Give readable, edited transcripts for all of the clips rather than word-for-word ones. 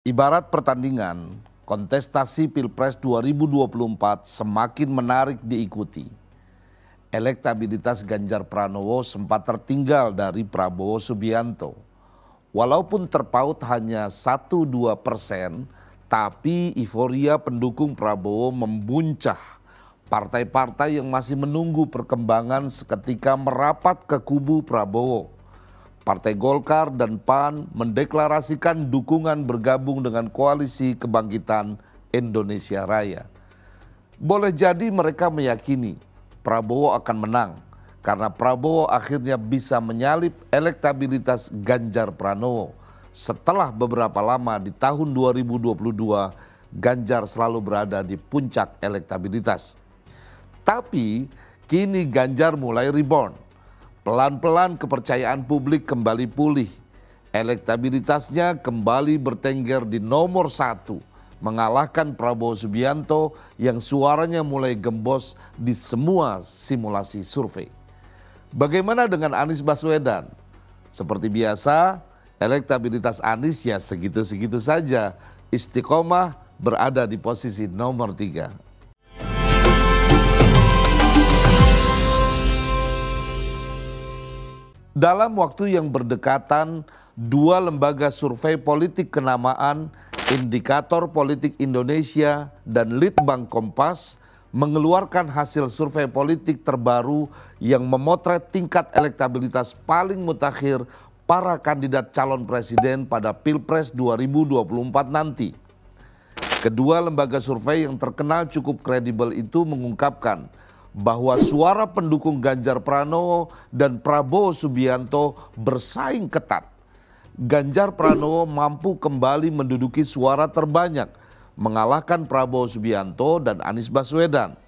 Ibarat pertandingan, kontestasi Pilpres 2024 semakin menarik diikuti. Elektabilitas Ganjar Pranowo sempat tertinggal dari Prabowo Subianto. Walaupun terpaut hanya 1-2%, tapi euforia pendukung Prabowo membuncah. Partai-partai yang masih menunggu perkembangan seketika merapat ke kubu Prabowo. Partai Golkar dan PAN mendeklarasikan dukungan bergabung dengan Koalisi Kebangkitan Indonesia Raya. Boleh jadi mereka meyakini Prabowo akan menang karena Prabowo akhirnya bisa menyalip elektabilitas Ganjar Pranowo. Setelah beberapa lama di tahun 2022, Ganjar selalu berada di puncak elektabilitas. Tapi kini Ganjar mulai rebound. Pelan-pelan kepercayaan publik kembali pulih. Elektabilitasnya kembali bertengger di nomor 1, mengalahkan Prabowo Subianto yang suaranya mulai gembos di semua simulasi survei. Bagaimana dengan Anies Baswedan? Seperti biasa, elektabilitas Anies ya segitu-segitu saja. Istiqomah berada di posisi nomor 3. Dalam waktu yang berdekatan, dua lembaga survei politik kenamaan, Indikator Politik Indonesia dan Litbang Kompas, mengeluarkan hasil survei politik terbaru yang memotret tingkat elektabilitas paling mutakhir para kandidat calon presiden pada Pilpres 2024 nanti. Kedua lembaga survei yang terkenal cukup kredibel itu mengungkapkan bahwa suara pendukung Ganjar Pranowo dan Prabowo Subianto bersaing ketat. Ganjar Pranowo mampu kembali menduduki suara terbanyak, mengalahkan Prabowo Subianto dan Anies Baswedan.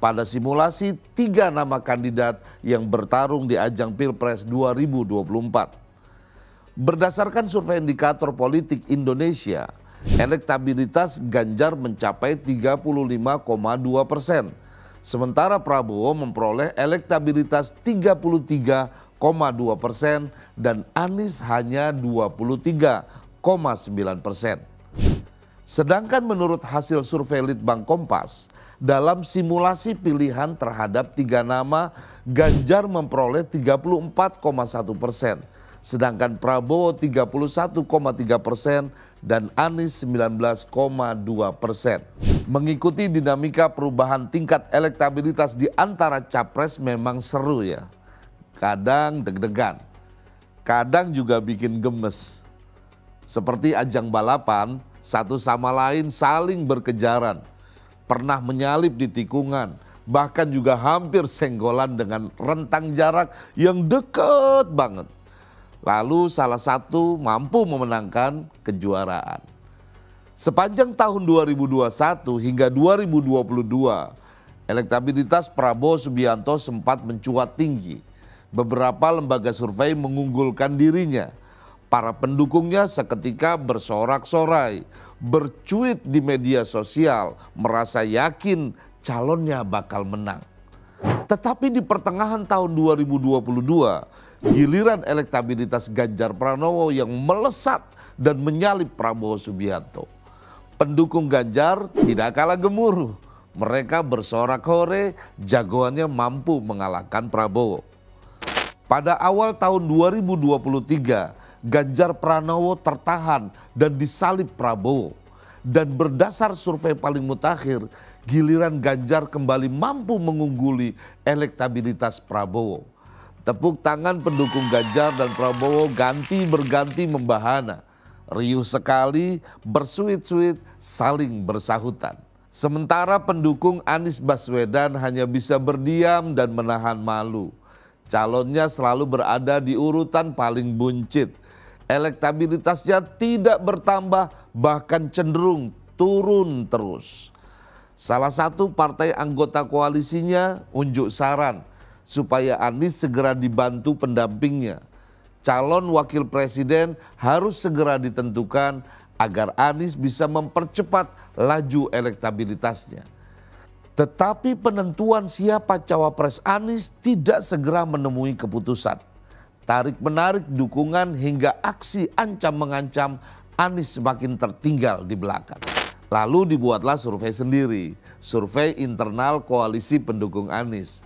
Pada simulasi 3 nama kandidat yang bertarung di ajang Pilpres 2024. Berdasarkan survei Indikator Politik Indonesia, elektabilitas Ganjar mencapai 35,2%. Sementara Prabowo memperoleh elektabilitas 33,2% dan Anies hanya 23,9%. Sedangkan menurut hasil survei Litbang Kompas, dalam simulasi pilihan terhadap 3 nama, Ganjar memperoleh 34,1%. Sedangkan Prabowo 31,3% dan Anies 19,2%. Mengikuti dinamika perubahan tingkat elektabilitas di antara capres memang seru ya. Kadang deg-degan, kadang juga bikin gemes. Seperti ajang balapan, satu sama lain saling berkejaran. Pernah menyalip di tikungan, bahkan juga hampir senggolan dengan rentang jarak yang dekat banget. Lalu salah satu mampu memenangkan kejuaraan. Sepanjang tahun 2021 hingga 2022, elektabilitas Prabowo Subianto sempat mencuat tinggi. Beberapa lembaga survei mengunggulkan dirinya. Para pendukungnya seketika bersorak-sorai, bercuit di media sosial, merasa yakin calonnya bakal menang. Tetapi di pertengahan tahun 2022, giliran elektabilitas Ganjar Pranowo yang melesat dan menyalip Prabowo Subianto. Pendukung Ganjar tidak kalah gemuruh. Mereka bersorak-hore, jagoannya mampu mengalahkan Prabowo. Pada awal tahun 2023, Ganjar Pranowo tertahan dan disalip Prabowo. Dan berdasar survei paling mutakhir, giliran Ganjar kembali mampu mengungguli elektabilitas Prabowo. Tepuk tangan pendukung Ganjar dan Prabowo berganti membahana. Riuh sekali, bersuit-suit, saling bersahutan. Sementara pendukung Anies Baswedan hanya bisa berdiam dan menahan malu. Calonnya selalu berada di urutan paling buncit. Elektabilitasnya tidak bertambah, bahkan cenderung turun terus. Salah satu partai anggota koalisinya unjuk saran supaya Anies segera dibantu pendampingnya. Calon wakil presiden harus segera ditentukan agar Anies bisa mempercepat laju elektabilitasnya. Tetapi penentuan siapa cawapres Anies tidak segera menemui keputusan. Tarik-menarik dukungan hingga aksi ancam-mengancam Anies semakin tertinggal di belakang. Lalu dibuatlah survei sendiri, survei internal koalisi pendukung Anies.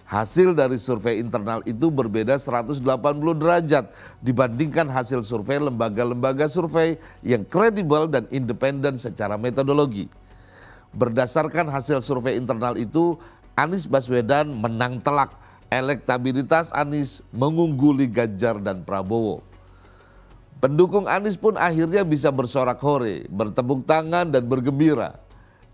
Hasil dari survei internal itu berbeda 180 derajat dibandingkan hasil survei lembaga-lembaga survei yang kredibel dan independen secara metodologi. Berdasarkan hasil survei internal itu, Anies Baswedan menang telak. Elektabilitas Anies mengungguli Ganjar dan Prabowo. Pendukung Anies pun akhirnya bisa bersorak-hore, bertepuk tangan dan bergembira.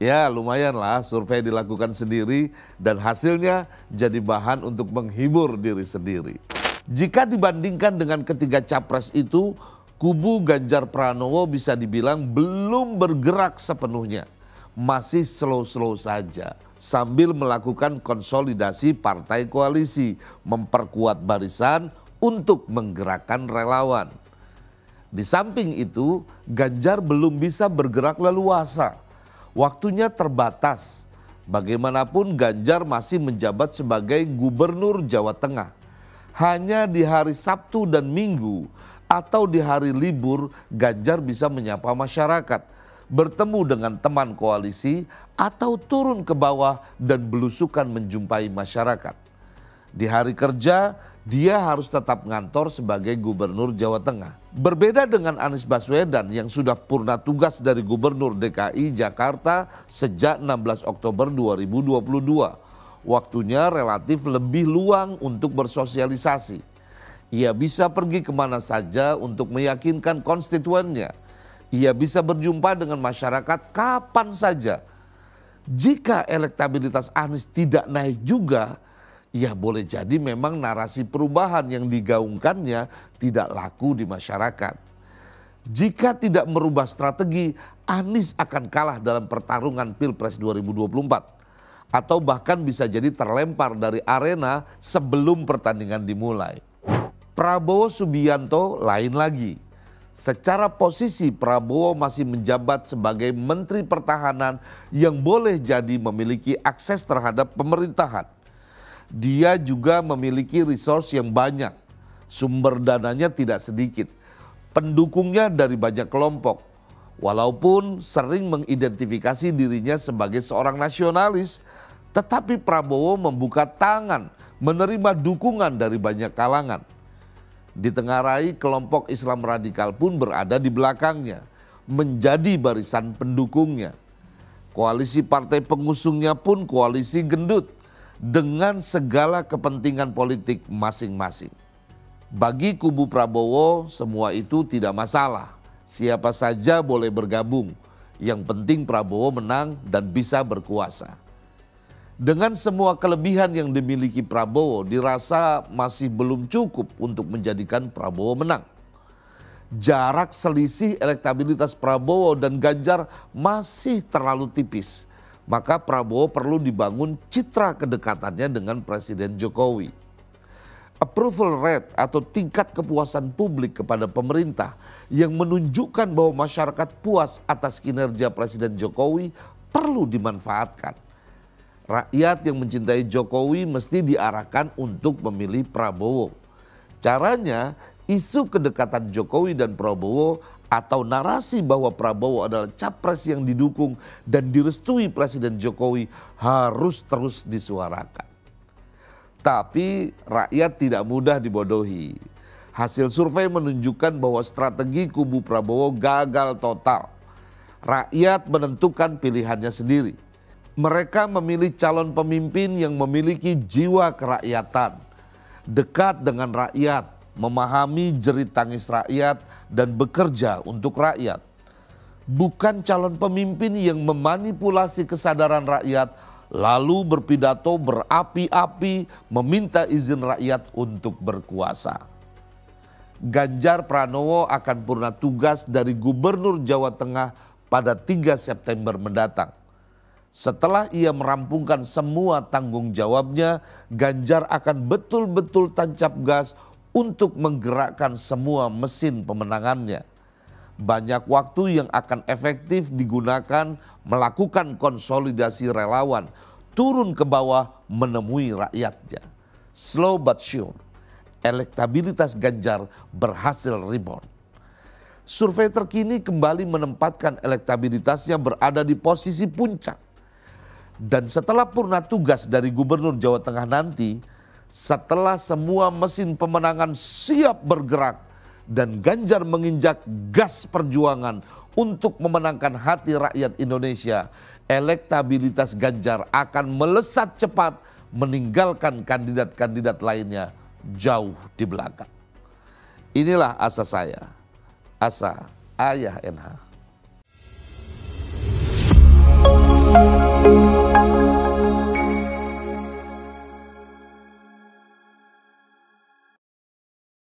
Ya lumayanlah survei dilakukan sendiri dan hasilnya jadi bahan untuk menghibur diri sendiri. Jika dibandingkan dengan ketiga capres itu, kubu Ganjar Pranowo bisa dibilang belum bergerak sepenuhnya. Masih slow-slow saja sambil melakukan konsolidasi partai koalisi, memperkuat barisan untuk menggerakkan relawan. Di samping itu, Ganjar belum bisa bergerak leluasa. Waktunya terbatas. Bagaimanapun Ganjar masih menjabat sebagai Gubernur Jawa Tengah. Hanya di hari Sabtu dan Minggu atau di hari libur Ganjar bisa menyapa masyarakat, bertemu dengan teman koalisi atau turun ke bawah dan belusukan menjumpai masyarakat. Di hari kerja, dia harus tetap ngantor sebagai Gubernur Jawa Tengah. Berbeda dengan Anies Baswedan yang sudah purna tugas dari Gubernur DKI Jakarta sejak 16 Oktober 2022. Waktunya relatif lebih luang untuk bersosialisasi. Ia bisa pergi kemana saja untuk meyakinkan konstituennya. Ia bisa berjumpa dengan masyarakat kapan saja. Jika elektabilitas Anies tidak naik juga, ya boleh jadi memang narasi perubahan yang digaungkannya tidak laku di masyarakat. Jika tidak merubah strategi, Anies akan kalah dalam pertarungan Pilpres 2024. Atau bahkan bisa jadi terlempar dari arena sebelum pertandingan dimulai. Prabowo Subianto lain lagi. Secara posisi Prabowo masih menjabat sebagai Menteri Pertahanan yang boleh jadi memiliki akses terhadap pemerintahan. Dia juga memiliki resource yang banyak, sumber dananya tidak sedikit, pendukungnya dari banyak kelompok. Walaupun sering mengidentifikasi dirinya sebagai seorang nasionalis, tetapi Prabowo membuka tangan menerima dukungan dari banyak kalangan. Ditengarai kelompok Islam radikal pun berada di belakangnya, menjadi barisan pendukungnya. Koalisi partai pengusungnya pun koalisi gendut, dengan segala kepentingan politik masing-masing. Bagi kubu Prabowo semua itu tidak masalah. Siapa saja boleh bergabung. Yang penting Prabowo menang dan bisa berkuasa. Dengan semua kelebihan yang dimiliki Prabowo dirasa masih belum cukup untuk menjadikan Prabowo menang. Jarak selisih elektabilitas Prabowo dan Ganjar masih terlalu tipis. Maka Prabowo perlu dibangun citra kedekatannya dengan Presiden Jokowi. Approval rate atau tingkat kepuasan publik kepada pemerintah yang menunjukkan bahwa masyarakat puas atas kinerja Presiden Jokowi perlu dimanfaatkan. Rakyat yang mencintai Jokowi mesti diarahkan untuk memilih Prabowo. Caranya, isu kedekatan Jokowi dan Prabowo atau narasi bahwa Prabowo adalah capres yang didukung dan direstui Presiden Jokowi harus terus disuarakan. Tapi rakyat tidak mudah dibodohi. Hasil survei menunjukkan bahwa strategi kubu Prabowo gagal total. Rakyat menentukan pilihannya sendiri. Mereka memilih calon pemimpin yang memiliki jiwa kerakyatan, dekat dengan rakyat, memahami jerit tangis rakyat dan bekerja untuk rakyat. Bukan calon pemimpin yang memanipulasi kesadaran rakyat lalu berpidato berapi-api meminta izin rakyat untuk berkuasa. Ganjar Pranowo akan purna tugas dari Gubernur Jawa Tengah pada 3 September mendatang. Setelah ia merampungkan semua tanggung jawabnya, Ganjar akan betul-betul tancap gas untuk menggerakkan semua mesin pemenangannya. Banyak waktu yang akan efektif digunakan melakukan konsolidasi relawan, turun ke bawah menemui rakyatnya. Slow but sure, elektabilitas Ganjar berhasil rebound. survei terkini kembali menempatkan elektabilitasnya berada di posisi puncak. Dan setelah purna tugas dari Gubernur Jawa Tengah nanti, setelah semua mesin pemenangan siap bergerak dan Ganjar menginjak gas perjuangan untuk memenangkan hati rakyat Indonesia, elektabilitas Ganjar akan melesat cepat meninggalkan kandidat-kandidat lainnya jauh di belakang. Inilah asa saya, asa Ayah NH.